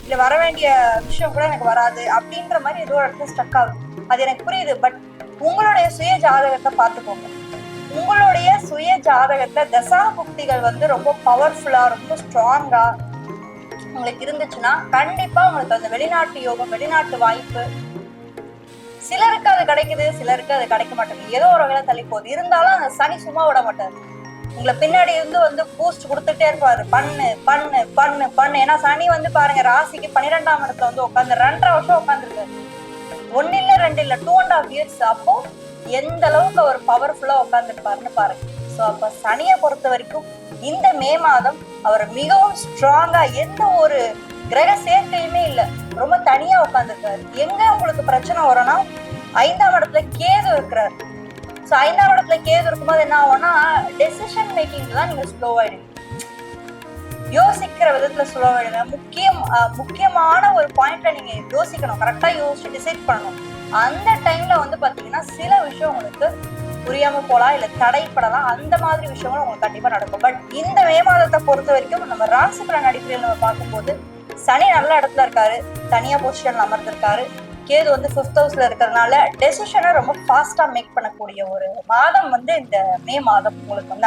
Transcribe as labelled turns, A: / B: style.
A: இல்ல வர வேண்டிய விஷயம் கூட எனக்கு வராது அப்படின்ற மாதிரி ஏதோ ஒரு இடத்துல ஸ்டக் ஆகும். அது எனக்கு புரியுது. பட் உங்களுடைய சுய ஜாதகத்தை பார்த்துக்கோங்க. உங்களுடைய சுய ஜாதகத்துல தசா புக்திகள் வந்து ரொம்ப பவர்ஃபுல்லா, ரொம்ப ஸ்ட்ராங்கா உங்களுக்கு இருந்துச்சுன்னா கண்டிப்பா உங்களுக்கு அந்த வெளிநாட்டு யோகம், வெளிநாட்டு வாய்ப்பு சிலருக்கு அது கிடைக்குது, சிலருக்கு அது கிடைக்க மாட்டேங்குது. ஏதோ ஒரு வகையில தள்ளி போகுது. இருந்தாலும் அந்த சனி சும்மா விட மாட்டாரு. உங்களை பின்னாடி இருந்து வந்து பூஸ்ட் கொடுத்துட்டே இருப்பாரு. பண்ணு பண்ணு பண்ணு பண்ணு. ஏன்னா சனி வந்து பாருங்க ராசிக்கு 12ஆம் இடத்துல வந்து உட்காந்து 2.5 வருஷம் உட்காந்துருக்காரு. 1 இல்ல 2 இல்ல 2.5 இயர்ஸ். அப்போ எந்த அளவுக்கு அவர் பவர்ஃபுல்லா உட்காந்துருப்பாருன்னு பாருங்க. ஸோ அப்ப சனியை பொறுத்த வரைக்கும் இந்த மே மாதம் அவர் மிகவும் ஸ்ட்ராங்கா, எந்த ஒரு கிரக சேர்க்கையுமே இல்ல, ரொம்ப தனியா உட்காந்துருக்காரு. எங்க உங்களுக்கு பிரச்சனை வரும்னா 5ஆம் இடத்துல கேது இருக்கிறாரு. ஸோ 5ஆம் இடத்துல கேது இருக்கும்போது என்ன ஆகும்னா டெசிஷன் மேக்கிங் தான் நீங்க ஸ்லோவாயிடுவீங்க, யோசிக்கிற விதத்துல ஸ்லோவாயிடுங்க. முக்கியமான ஒரு பாயிண்ட்ல நீங்க யோசிக்கணும், கரெக்டா யோசிச்சு டிசைட் பண்ணணும். அந்த டைம்ல வந்து பாத்தீங்கன்னா சில விஷயம் உங்களுக்கு புரியாம போலாம், இல்ல தடைப்படலாம். அந்த மாதிரி விஷயங்களும் உங்களுக்கு கண்டிப்பா நடக்கும். பட் இந்த மே மாதத்தை பொறுத்த வரைக்கும் நம்ம ராசி பலன் அடிப்படையில் நம்ம பார்க்கும்போது சனி நல்ல இடத்துல இருக்காரு, தனியா பொசிஷன்ல அமர்ந்திருக்காரு. கேது வந்து 5th ஹவுஸ்ல இருக்கிறதுனால டெசிஷனை ரொம்ப ஃபாஸ்டா மேக் பண்ணக்கூடிய ஒரு மாதம் வந்து இந்த மே மாதம் உங்களுக்கு வந்து